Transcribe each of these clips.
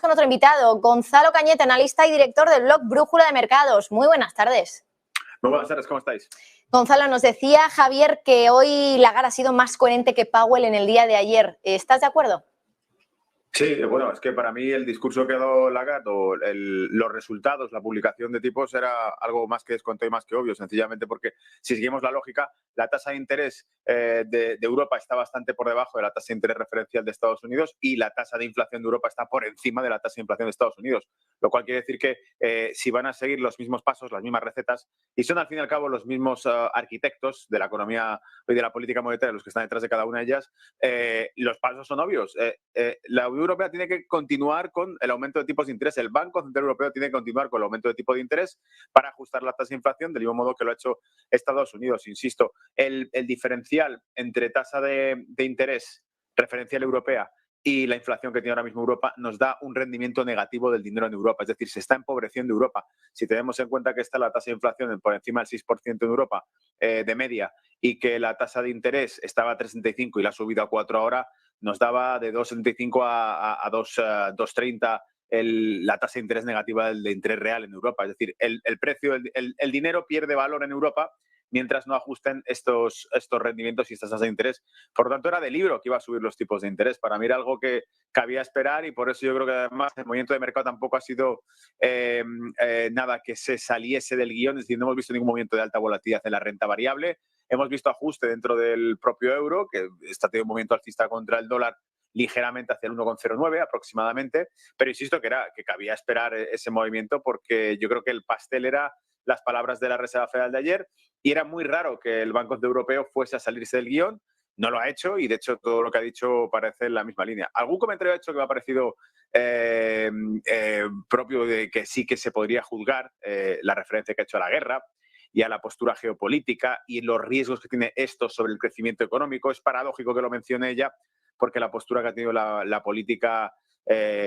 con otro invitado, Gonzalo Cañete, analista y director del blog Brújula de Mercados. Muy buenas tardes. Muy buenas tardes, ¿cómo estáis? Gonzalo, nos decía Javier que hoy Lagarde ha sido más coherente que Powell en el día de ayer. ¿Estás de acuerdo? Sí, bueno, es que para mí el discurso que ha dado Lagarde o los resultados, la publicación de tipos era algo más que descontado y más que obvio, sencillamente porque si seguimos la lógica, la tasa de interés de Europa está bastante por debajo de la tasa de interés referencial de Estados Unidos y la tasa de inflación de Europa está por encima de la tasa de inflación de Estados Unidos, lo cual quiere decir que si van a seguir los mismos pasos, las mismas recetas y son al fin y al cabo los mismos arquitectos de la economía y de la política monetaria los que están detrás de cada una de ellas, los pasos son obvios. La Unión Europea tiene que continuar con el aumento de tipos de interés. El Banco Central Europeo tiene que continuar con el aumento de tipo de interés para ajustar la tasa de inflación del mismo modo que lo ha hecho Estados Unidos. Insisto, el diferencial entre tasa de interés referencial europea y la inflación que tiene ahora mismo Europa nos da un rendimiento negativo del dinero en Europa. Es decir, se está empobreciendo Europa. Si tenemos en cuenta que está la tasa de inflación por encima del 6% en Europa de media y que la tasa de interés estaba a 3,75 y la ha subido a 4 ahora, nos daba de 2,75 a 2,30 la tasa de interés negativa de interés real en Europa. Es decir, el precio, el dinero pierde valor en Europa mientras no ajusten estos rendimientos y estas tasas de interés. Por lo tanto, era de libro que iba a subir los tipos de interés. Para mí era algo que cabía esperar y por eso yo creo que además el movimiento de mercado tampoco ha sido nada que se saliese del guión. Es decir, no hemos visto ningún movimiento de alta volatilidad en la renta variable. Hemos visto ajuste dentro del propio euro, que está teniendo un movimiento alcista contra el dólar ligeramente hacia el 1,09 aproximadamente, pero insisto que cabía esperar ese movimiento porque yo creo que el pastel era las palabras de la Reserva Federal de ayer y era muy raro que el Banco Central Europeo fuese a salirse del guión. No lo ha hecho y, de hecho, todo lo que ha dicho parece en la misma línea. Algún comentario ha hecho que me ha parecido propio de que sí que se podría juzgar la referencia que ha hecho a la guerra y a la postura geopolítica y los riesgos que tiene esto sobre el crecimiento económico. Es paradójico que lo mencione ella porque la postura que ha tenido la política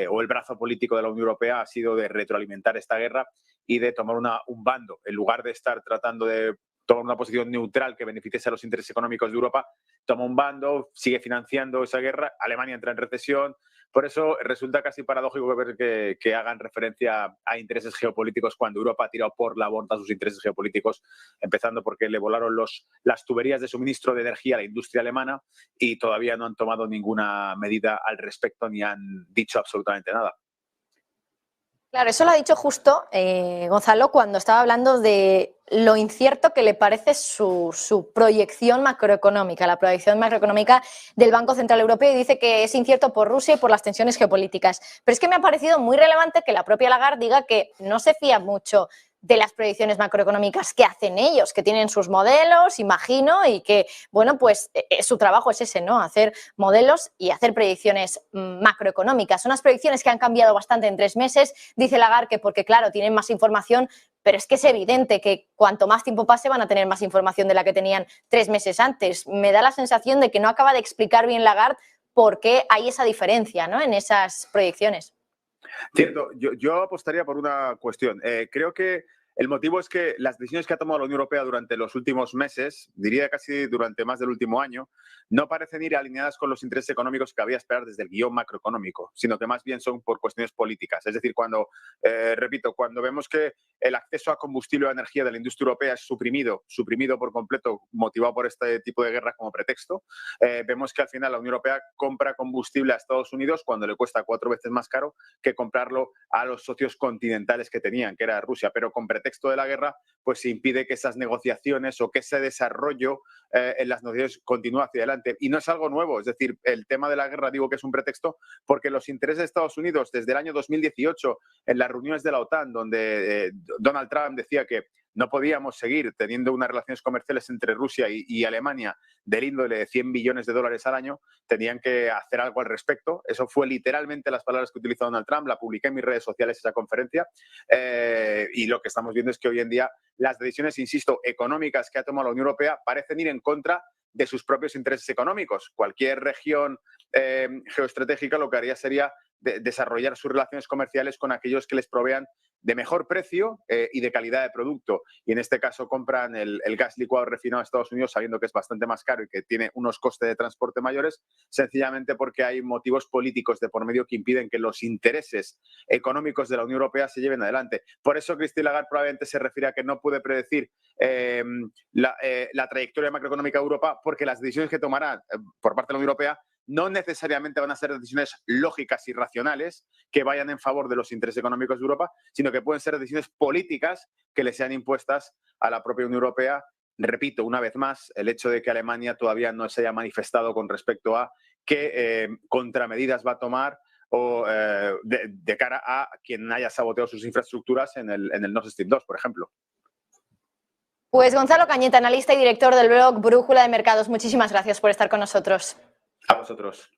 o el brazo político de la Unión Europea ha sido de retroalimentar esta guerra y de tomar un bando. En lugar de estar tratando de tomar una posición neutral que beneficiase a los intereses económicos de Europa, toma un bando, sigue financiando esa guerra, Alemania entra en recesión. Por eso resulta casi paradójico ver que hagan referencia a intereses geopolíticos cuando Europa ha tirado por la borda sus intereses geopolíticos, empezando porque le volaron las tuberías de suministro de energía a la industria alemana y todavía no han tomado ninguna medida al respecto ni han dicho absolutamente nada. Claro, eso lo ha dicho justo Gonzalo cuando estaba hablando de lo incierto que le parece su proyección macroeconómica, la proyección macroeconómica del Banco Central Europeo, y dice que es incierto por Rusia y por las tensiones geopolíticas. Pero es que me ha parecido muy relevante que la propia Lagarde diga que no se fía mucho de las proyecciones macroeconómicas que hacen ellos, que tienen sus modelos, imagino, y que, bueno, pues su trabajo es ese, ¿no? Hacer modelos y hacer proyecciones macroeconómicas. Son unas proyecciones que han cambiado bastante en 3 meses, dice Lagarde, que porque, claro, tienen más información, pero es que es evidente que cuanto más tiempo pase van a tener más información de la que tenían 3 meses antes. Me da la sensación de que no acaba de explicar bien Lagarde por qué hay esa diferencia, ¿no?, en esas proyecciones. Cierto, yo apostaría por una cuestión. Creo que el motivo es que las decisiones que ha tomado la Unión Europea durante los últimos meses, diría casi durante más del último año, no parecen ir alineadas con los intereses económicos que había esperar desde el guión macroeconómico, sino que más bien son por cuestiones políticas. Es decir, repito, cuando vemos que el acceso a combustible o a energía de la industria europea es suprimido por completo, motivado por este tipo de guerra como pretexto, vemos que al final la Unión Europea compra combustible a Estados Unidos cuando le cuesta 4 veces más caro que comprarlo a los socios continentales que tenían, que era Rusia, pero con pretexto de la guerra, pues se impide que esas negociaciones o que ese desarrollo en las negociaciones continúe hacia adelante. Y no es algo nuevo, es decir, el tema de la guerra digo que es un pretexto porque los intereses de Estados Unidos desde el año 2018, en las reuniones de la OTAN, donde Donald Trump decía que no podíamos seguir teniendo unas relaciones comerciales entre Rusia y Alemania del índole de 100 billones de dólares al año, tenían que hacer algo al respecto. Eso fue literalmente las palabras que utilizó Donald Trump, la publiqué en mis redes sociales esa conferencia, y lo que estamos viendo es que hoy en día las decisiones, insisto, económicas que ha tomado la Unión Europea parecen ir en contra de sus propios intereses económicos. Cualquier región geoestratégica lo que haría sería desarrollar sus relaciones comerciales con aquellos que les provean de mejor precio y de calidad de producto. Y en este caso compran el gas licuado refinado a Estados Unidos sabiendo que es bastante más caro y que tiene unos costes de transporte mayores, sencillamente porque hay motivos políticos de por medio que impiden que los intereses económicos de la Unión Europea se lleven adelante. Por eso Christine Lagarde probablemente se refiere a que no puede predecir la trayectoria macroeconómica de Europa, porque las decisiones que tomará por parte de la Unión Europea no necesariamente van a ser decisiones lógicas y racionales que vayan en favor de los intereses económicos de Europa, sino que pueden ser decisiones políticas que le sean impuestas a la propia Unión Europea. Repito, una vez más, el hecho de que Alemania todavía no se haya manifestado con respecto a qué contramedidas va a tomar o de cara a quien haya saboteado sus infraestructuras en el Nord Stream 2, por ejemplo. Pues Gonzalo Cañete, analista y director del blog Brújula de Mercados, muchísimas gracias por estar con nosotros. A vosotros.